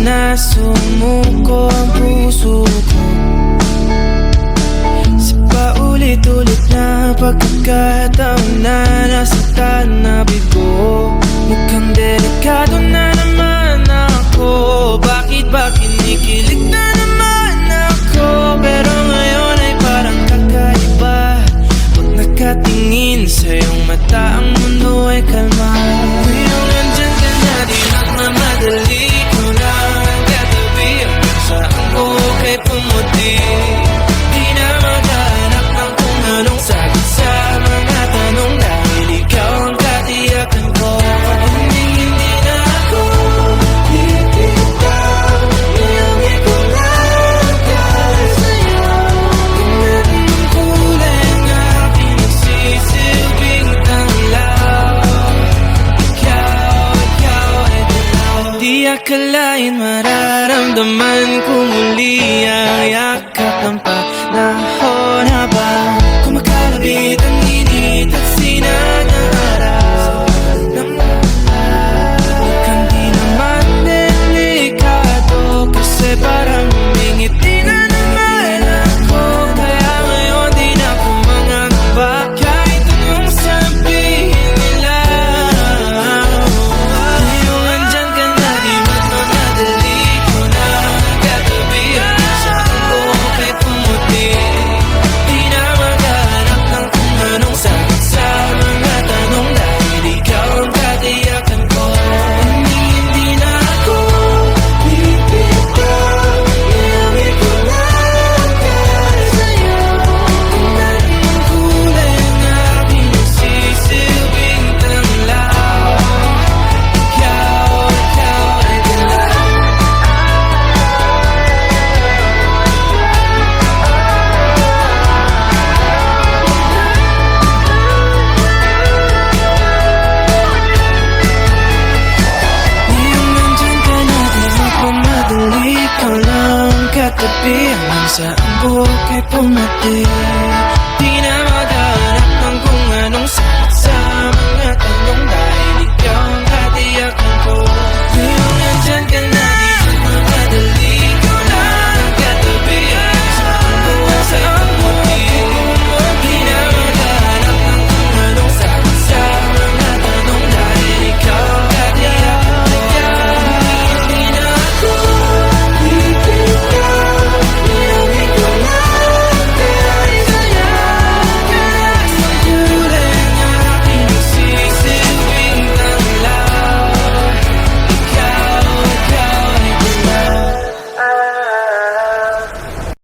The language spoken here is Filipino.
na sumuko ang puso ko sa paulit-ulit na pagkakataon na nasaktan na bigo. Mukhang delikado na naman ako. Bakit ba kinikilig na naman ako? Pero ngayon ay parang kakaiba. Pag nakatingin sa iyong mata, ang mundo ay kalma. Ngayong nandyan ka na, di nagmamadali ko lang ang katabi. Saan ko kay pumuti? Di na maghanap ng kung anong sagot sa mga tanong, dahil ikaw ang katiyakan ko. Hindi na ako bibitaw. Iyangi ko lang dahil sa'yo. Tingnan ang kulay ng aking nagsisilbing tanglaw. Ikaw ay dilaw. Di akalain mararamdaman ko muli ang yakap ng panahon habang kumakalabit ang init at sinag ng araw. Mukhang di naman delikado kasi parang humingiti na naman ako. Kaya ngayon di na ako mangangamba kahit anong sabihin nila. Ngayong andyan ka na, di magmamadali ko na katabi. Saan ko kay pumuti? Di na maghanap ng kung anong sagot sa mga tanong, dahil ikaw ang katiyakan ko. Hindi na ako bibitaw. Iyangi ko lang dahil sa'yo. Tingnan ang kulay ng aking nagsisilbing tanglaw. Ikaw ay dilaw. Ngayong nandyan ka na, di magmamadali ko lang katabi. Hanggang sa ang buhok ay pumati.